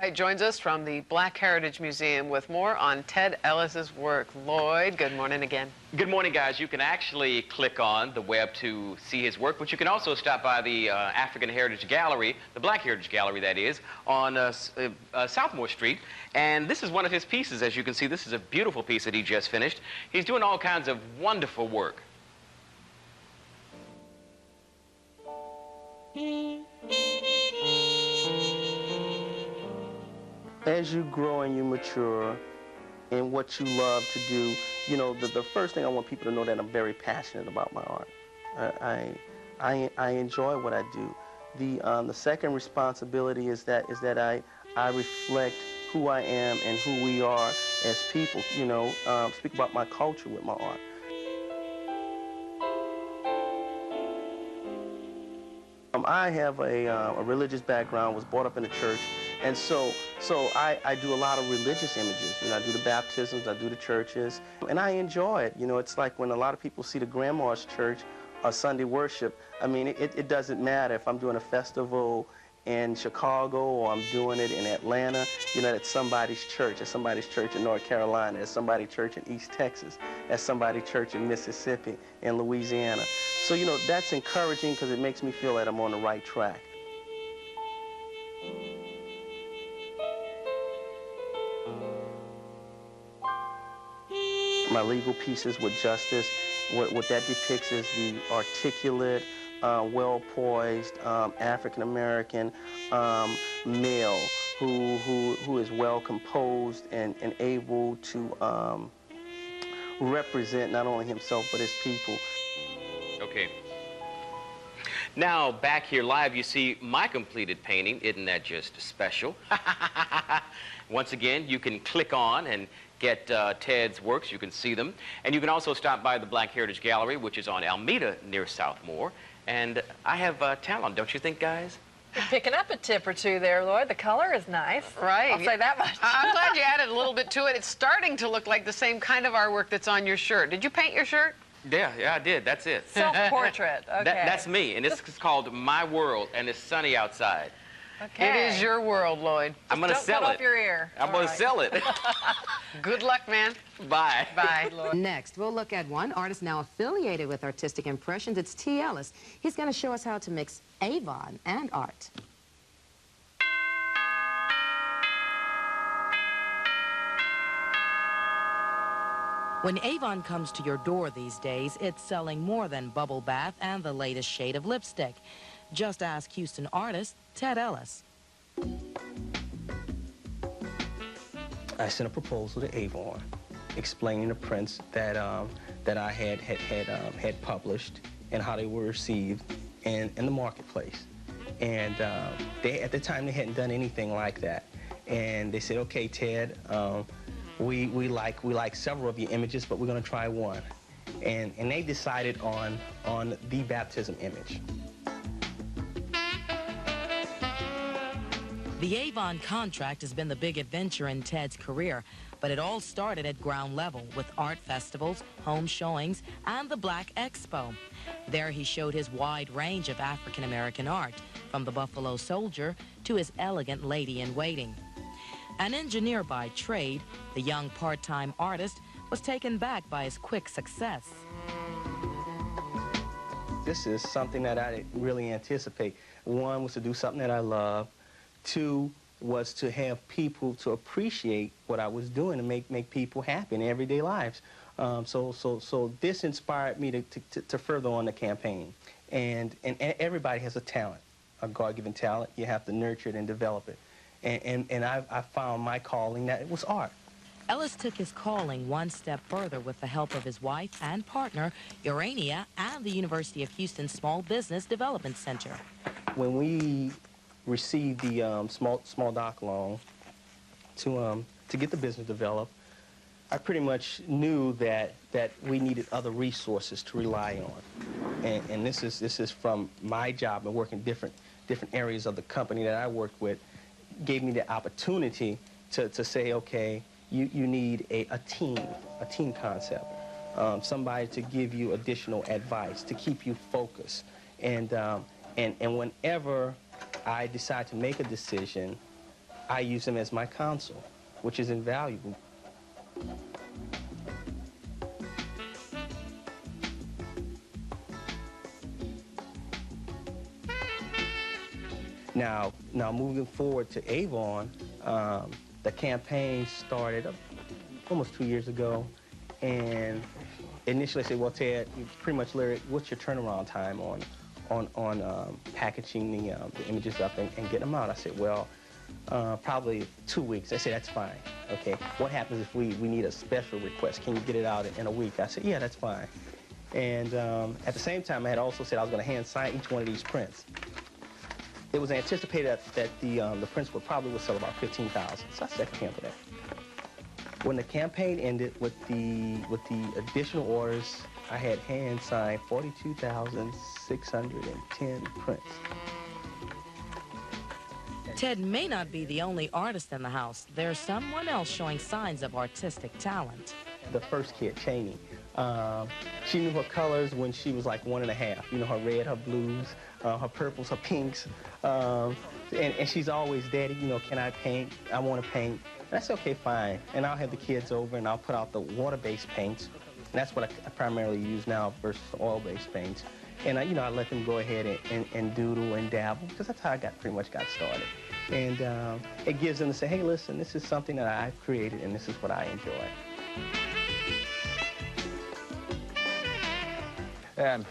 Gite joins us from the Black Heritage Museum with more on Ted Ellis's work. Lloyd, good morning again. Good morning, guys. You can actually click on the web to see his work, but you can also stop by the African Heritage Gallery, the Black Heritage Gallery, that is, on Southmore Street. And this is one of his pieces. As you can see, this is a beautiful piece that he just finished. He's doing all kinds of wonderful work. As you grow and you mature in what you love to do, you know, the first thing I want people to know that I'm very passionate about my art. I enjoy what I do. The second responsibility is that I reflect who I am and who we are as people, you know, speak about my culture with my art. I have a religious background, was brought up in the church, and so I do a lot of religious images. You know, I do the baptisms, I do the churches, and I enjoy it. You know, it's like when a lot of people see the Grandma's Church or Sunday worship. I mean, it doesn't matter if I'm doing a festival in Chicago or I'm doing it in Atlanta. You know, it's somebody's church. It's somebody's church in North Carolina. It's somebody's church in East Texas. It's somebody's church in Mississippi, in Louisiana. So, you know, that's encouraging because it makes me feel that I'm on the right track. My legal pieces with justice, what that depicts is the articulate, well-poised African-American male who is well-composed and able to represent not only himself but his people. Okay. Now, back here live, you see my completed painting. Isn't that just special? Once again, you can click on and get Ted's works. You can see them. And you can also stop by the Black Heritage Gallery, which is on Alameda near Southmore. And I have talent, don't you think, guys? You're picking up a tip or two there, Lloyd. The color is nice. Right. I'll say that much. I'm glad you added a little bit to it. It's starting to look like the same kind of artwork that's on your shirt. Did you paint your shirt? Yeah, I did. That's it. Self-portrait. Okay. That's me, and this is called My World, and it's sunny outside. Okay. It is your world, Lloyd. I'm going to sell it. Don't cut off your ear. I'm going to sell it. Good luck, man. Bye. Bye. Next, we'll look at one artist now affiliated with Artistic Impressions. It's T. Ellis. He's going to show us how to mix Avon and art. When Avon comes to your door these days, it's selling more than bubble bath and the latest shade of lipstick. Just ask Houston artist Ted Ellis. I sent a proposal to Avon, explaining the prints that I had published and how they were received in the marketplace. And they, at the time, they hadn't done anything like that. And they said, "Okay, Ted, we like several of your images, but we're going to try one." And they decided on the baptism image. The Avon contract has been the big adventure in Ted's career, but it all started at ground level with art festivals, home showings, and the Black Expo. There he showed his wide range of African-American art, from the Buffalo Soldier to his elegant lady-in-waiting. An engineer by trade, the young part-time artist was taken back by his quick success. This is something that I didn't really anticipate. One was to do something that I love. Two was to have people to appreciate what I was doing and make people happy in their everyday lives. So this inspired me to further on the campaign. And everybody has a talent, a God-given talent. You have to nurture it and develop it. And I found my calling, that it was art. Ellis took his calling one step further with the help of his wife and partner, Urania, and the University of Houston Small Business Development Center. When we received the small dock loan to get the business developed, I pretty much knew that we needed other resources to rely on. And this is from my job and working different areas of the company that I worked with, gave me the opportunity to say, okay, you need a team concept, somebody to give you additional advice, to keep you focused. And whenever I decide to make a decision, I use them as my console, which is invaluable. Now moving forward to Avon, the campaign started almost 2 years ago, and initially I said, well, Ted, you pretty much, Larry, what's your turnaround time on packaging the images up and getting them out? I said, well, probably 2 weeks. They said, that's fine. Okay, what happens if we need a special request? Can you get it out in a week? I said, yeah, that's fine. And at the same time, I had also said I was going to hand sign each one of these prints. It was anticipated that the prints would sell about 15,000. So I said, I can handle that. When the campaign ended with the additional orders, I had hand signed 42,610 prints. Ted may not be the only artist in the house. There's someone else showing signs of artistic talent. The first kid, Cheney, she knew her colors when she was like 1.5. You know, her red, her blues, her purples, her pinks. And she's always, Daddy, you know, can I paint? I want to paint. And I said, okay, fine. And I'll have the kids over and I'll put out the water-based paints. And that's what I primarily use now versus oil-based paints. And I let them go ahead and doodle and dabble, because that's how I pretty much got started. And it gives them to say, hey, listen, this is something that I've created and this is what I enjoy. And